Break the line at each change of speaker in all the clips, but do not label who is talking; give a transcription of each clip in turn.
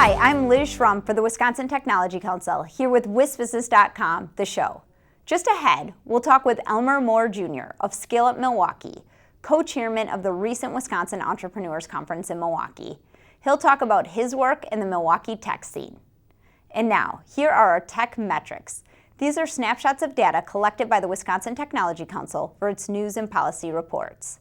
Hi, I'm Liz Schrum for the Wisconsin Technology Council, here with WisBusiness.com, the show. Just ahead, we'll talk with Elmer More Jr. of ScaleUp Milwaukee, co-chairman of the recent Wisconsin Entrepreneurs Conference in Milwaukee. He'll talk about his work in the Milwaukee tech scene. And now, here are our tech metrics. These are snapshots of data collected by the Wisconsin Technology Council for its news and policy reports.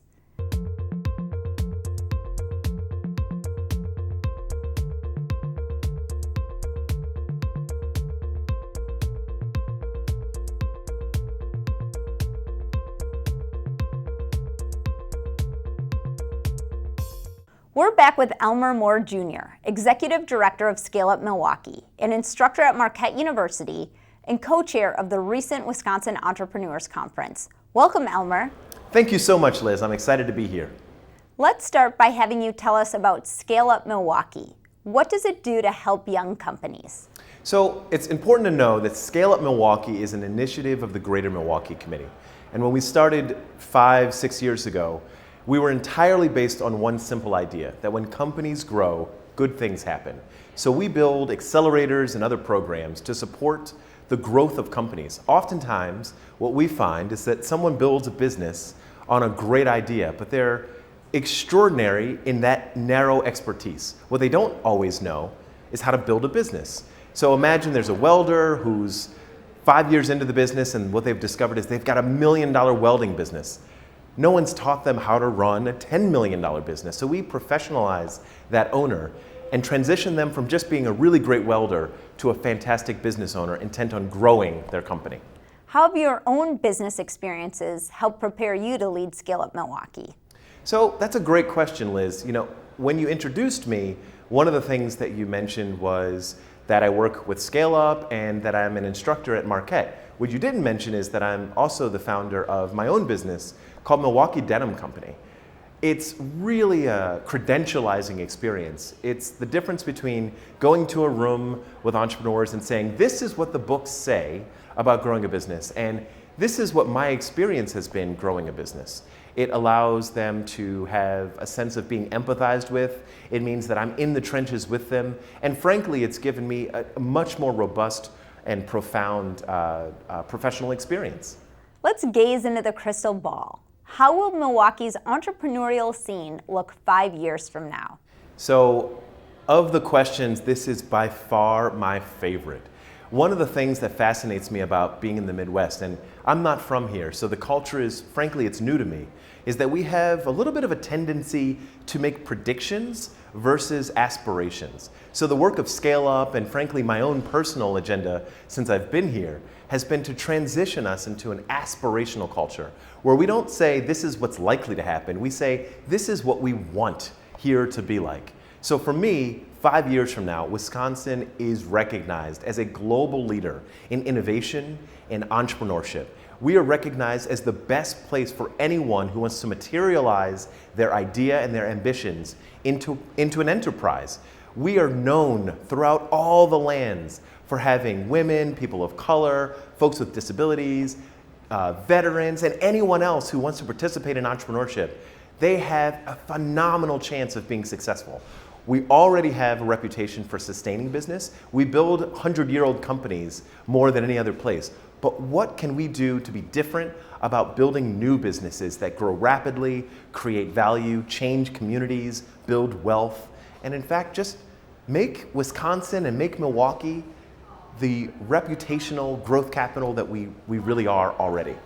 We're back with Elmer More Jr., Executive Director of ScaleUp Milwaukee, an instructor at Marquette University, and co-chair of the recent Wisconsin Entrepreneurs Conference. Welcome, Elmer.
Thank you so much, Liz. I'm excited to be here.
Let's start by having you tell us about ScaleUp Milwaukee. What does it do to help young companies?
So it's important to know that ScaleUp Milwaukee is an initiative of the Greater Milwaukee Committee. And when we started 5-6 years ago, we were entirely based on one simple idea, that when companies grow, good things happen. So we build accelerators and other programs to support the growth of companies. Oftentimes, what we find is that someone builds a business on a great idea, but they're extraordinary in that narrow expertise. What they don't always know is how to build a business. So imagine there's a welder who's 5 years into the business, and what they've discovered is they've got $1 million welding business. No one's taught them how to run a $10 million business. So we professionalize that owner and transition them from just being a really great welder to a fantastic business owner intent on growing their company.
How have your own business experiences helped prepare you to lead ScaleUp Milwaukee?
So that's a great question, Liz. You know, when you introduced me, one of the things that you mentioned was that I work with ScaleUp and that I'm an instructor at Marquette. What you didn't mention is that I'm also the founder of my own business called Milwaukee Denim Company. It's really a credentializing experience. It's the difference between going to a room with entrepreneurs and saying, this is what the books say about growing a business, and this is what my experience has been growing a business. It allows them to have a sense of being empathized with. It means that I'm in the trenches with them, and frankly, it's given me a much more robust and profound professional experience.
Let's gaze into the crystal ball. How will Milwaukee's entrepreneurial scene look 5 years from now?
So, of the questions, this is by far my favorite. One of the things that fascinates me about being in the Midwest, and I'm not from here, so the culture is, frankly, it's new to me, is that we have a little bit of a tendency to make predictions versus aspirations. So the work of ScaleUp and frankly my own personal agenda since I've been here has been to transition us into an aspirational culture where we don't say this is what's likely to happen, we say this is what we want here to be like. So for me, 5 years from now, Wisconsin is recognized as a global leader in innovation and entrepreneurship. We are recognized as the best place for anyone who wants to materialize their idea and their ambitions into an enterprise. We are known throughout all the lands for having women, people of color, folks with disabilities, veterans, and anyone else who wants to participate in entrepreneurship. They have a phenomenal chance of being successful. We already have a reputation for sustaining business. We build 100-year-old companies more than any other place. But what can we do to be different about building new businesses that grow rapidly, create value, change communities, build wealth, and in fact just make Wisconsin and make Milwaukee the reputational growth capital that we really are already?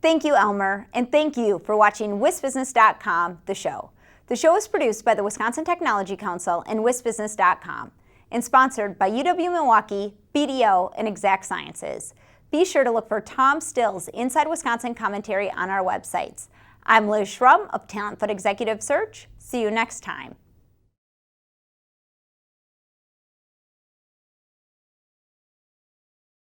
Thank you, Elmer, and thank you for watching WisBusiness.com, the show. The show is produced by the Wisconsin Technology Council and WisBusiness.com and sponsored by UW-Milwaukee, BDO, and Exact Sciences. Be sure to look for Tom Still's Inside Wisconsin commentary on our websites. I'm Liz Schrum of Talent Foot Executive Search. See you next time.